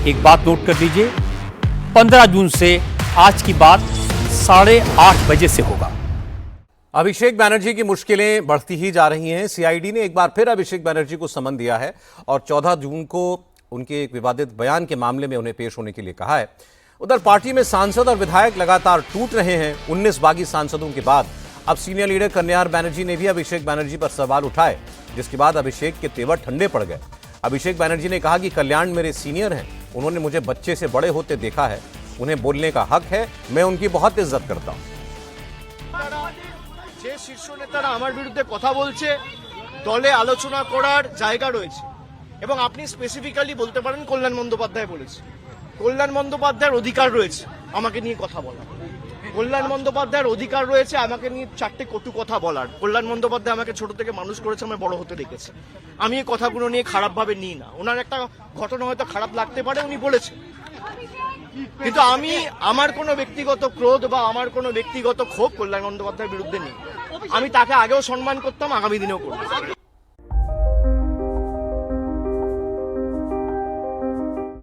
एक बात नोट कर लीजिए, 15 जून से आज की बात 8:30 बजे से होगा। अभिषेक बैनर्जी की मुश्किलें बढ़ती ही जा रही हैं। सीआईडी ने एक बार फिर अभिषेक बैनर्जी को समन दिया है और 14 जून को उनके एक विवादित बयान के मामले में उन्हें पेश होने के लिए कहा है। उधर पार्टी में सांसद और विधायक लगातार टूट रहे हैं। 19 बागी सांसदों के बाद अब सीनियर लीडर कन्यार बैनर्जी ने भी अभिषेक बैनर्जी पर सवाल उठाए, जिसके बाद अभिषेक के तेवर ठंडे पड़ गए। अभिषेक बैनर्जी ने कहा कि कल्याण मेरे सीनियर हैं, उन्होंने मुझे बच्चे से बड़े होते देखा है, उन्हें बोलने का हक है, मैं उनकी बहुत इज्जत करता हूं। যে শীর্ষ নেতারা আমার বিরুদ্ধে কথা বলছে, দলে আলোচনা করার জায়গা রয়েছে এবং আপনি স্পেসিফিক্যালি বলতে পারেন কল্যাণ বন্দ্যোপাধ্যায় বলেছে। কল্যাণ বন্দ্যোপাধ্যায়ের অধিকার রয়েছে আমাকে নিয়ে কথা বলার, কল্যাণ বন্দ্যোপাধ্যায়ের অধিকার রয়েছে আমাকে নিয়ে 4টে কটু কথা বলার। কল্যাণ বন্দ্যোপাধ্যায় আমাকে ছোট থেকে মানুষ করেছে, আমায় বড় হতে রেখেছে। আমি এই কথাগুলো নিয়ে খারাপভাবে নিই না। ওনার একটা ঘটনা হয়তো খারাপ লাগতে পারে, উনি বলেছেন, কিন্তু আমি আমার কোনো ব্যক্তিগত ক্রোধ বা আমার কোনো ব্যক্তিগত ক্ষোভ কল্যাণ বন্দ্যোপাধ্যায়ের বিরুদ্ধে নেই। আমি তাকে আগেও সম্মান করতাম, আগামী দিনেও করব।